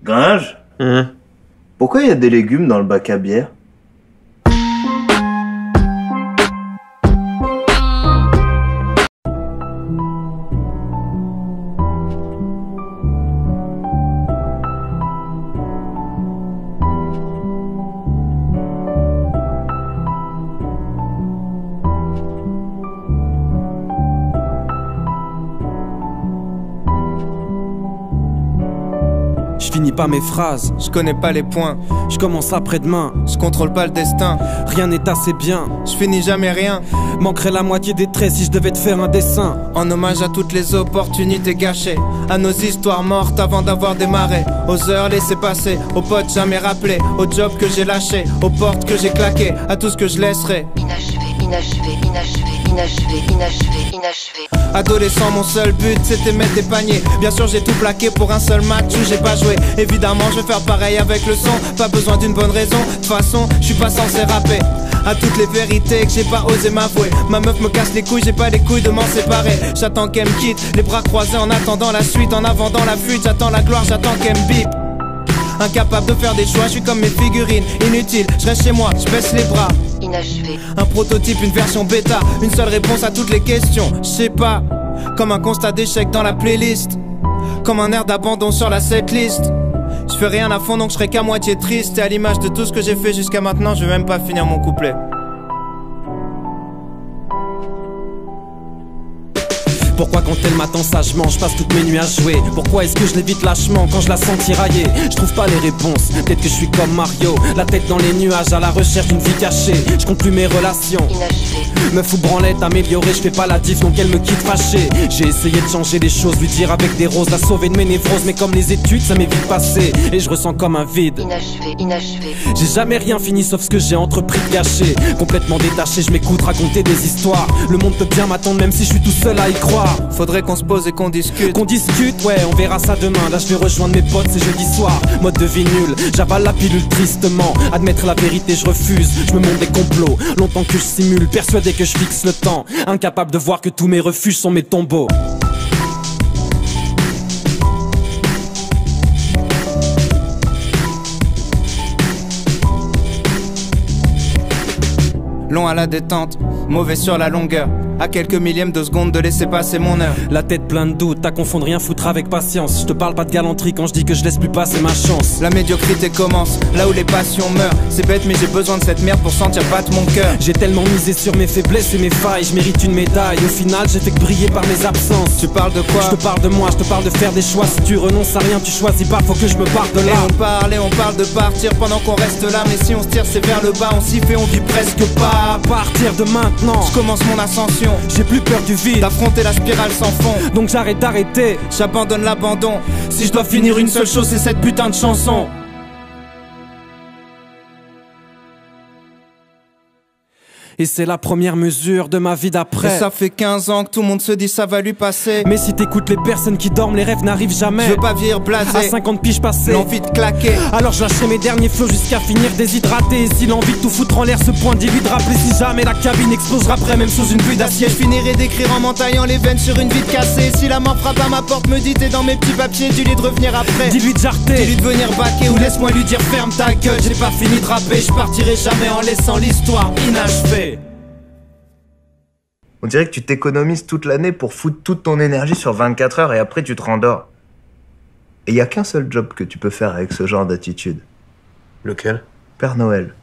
Gringe, pourquoi il y a des légumes dans le bac à bière? Je finis pas mes phrases, Je connais pas les points, je commence après-demain. je contrôle pas le destin, Rien n'est assez bien, je finis jamais rien. manquerait la moitié des traits si je devais te faire un dessin. En hommage à toutes les opportunités gâchées, à nos histoires mortes avant d'avoir démarré, aux heures laissées passer, aux potes jamais rappelés, aux jobs que j'ai lâchés, aux portes que j'ai claquées, à tout ce que je laisserai. Inachevé. Adolescent, mon seul but c'était mettre des paniers. Bien sûr j'ai tout plaqué pour un seul match où j'ai pas joué. Évidemment je vais faire pareil avec le son, pas besoin d'une bonne raison. De toute façon je suis pas censé rapper. À toutes les vérités que j'ai pas osé m'avouer. Ma meuf me casse les couilles, j'ai pas les couilles de m'en séparer. J'attends qu'elle me quitte, les bras croisés en attendant la suite. En avant dans la fuite, j'attends la gloire, j'attends qu'elle me bip. Incapable de faire des choix, je suis comme mes figurines. Inutile, je reste chez moi, je baisse les bras. Inachevé. Un prototype, une version bêta, une seule réponse à toutes les questions. Je sais pas, comme un constat d'échec dans la playlist, comme un air d'abandon sur la setlist. Je fais rien à fond donc je serai qu'à moitié triste. Et à l'image de tout ce que j'ai fait jusqu'à maintenant, je vais même pas finir mon couplet. Pourquoi quand elle m'attend sagement, je passe toutes mes nuits à jouer? Pourquoi est-ce que je l'évite lâchement quand je la sens tirailler? Je trouve pas les réponses, peut-être que je suis comme Mario, la tête dans les nuages à la recherche d'une vie cachée. Je compte plus mes relations, Inachevé. me fous branlette, améliorée, je fais pas la diff donc elle me quitte fâchée. J'ai essayé de changer les choses, lui dire avec des roses, la sauver de mes névroses. Mais comme les études ça m'est vite passé, et je ressens comme un vide. Inachevé. J'ai jamais rien fini sauf ce que j'ai entrepris de gâcher. Complètement détaché, je m'écoute raconter des histoires. Le monde peut bien m'attendre même si je suis tout seul à y croire. Faudrait qu'on se pose et qu'on discute. Qu'on discute, ouais, on verra ça demain. Là je vais rejoindre mes potes, c'est jeudi soir. Mode de vie nul, j'avale la pilule tristement. Admettre la vérité, je refuse, je me montre des complots. Longtemps que je simule, persuadé que je fixe le temps. Incapable de voir que tous mes refuges sont mes tombeaux. Long à la détente, mauvais sur la longueur. À quelques millièmes de seconde de laisser passer mon heure. La tête pleine de doutes, t'as confondre rien foutre avec patience. Je te parle pas de galanterie quand je dis que je laisse plus passer ma chance. La médiocrité commence, là où les passions meurent. C'est bête mais j'ai besoin de cette merde pour sentir battre mon cœur. J'ai tellement misé sur mes faiblesses et mes failles, je mérite une médaille. Au final j'ai fait que briller par mes absences. Tu parles de quoi? Je te parle de moi, je te parle de faire des choix. Si tu renonces à rien, tu choisis pas, faut que je me parte de là. Et on parle de partir pendant qu'on reste là. Mais si on se tire c'est vers le bas, on s'y fait, on vit presque pas. À partir de maintenant, Je commence mon ascension, j'ai plus peur du vide, d'affronter la spirale sans fond. donc j'arrête d'arrêter. J'abandonne l'abandon. Si je dois finir une seule chose, c'est cette putain de chanson. Et c'est la première mesure de ma vie Et d'après. ça fait 15 ans que tout le monde se dit ça va lui passer. Mais si t'écoutes les personnes qui dorment, les rêves n'arrivent jamais. Je veux pas vieillir À blasé, 50 piges passées, l'envie de claquer. alors je lâcherai mes derniers flots jusqu'à finir déshydraté. Et si l'envie de tout foutre en l'air se pointe, dis-lui de rappeler. Si jamais la cabine explosera après, même sous une pluie d'acier. Je finirai d'écrire en m'entaillant les veines sur une vitre cassée. Si la mort frappe à ma porte, me dit t'es dans mes petits papiers, dis-lui de revenir après. Dis-lui de jarter, Dis-lui de venir baquer ou laisse-moi lui dire ferme ta gueule. J'ai pas fini de rapper, je partirai jamais en laissant l'histoire inachevée. On dirait que tu t'économises toute l'année pour foutre toute ton énergie sur 24 heures et après tu te rendors. Et y a qu'un seul job que tu peux faire avec ce genre d'attitude. Lequel? Père Noël.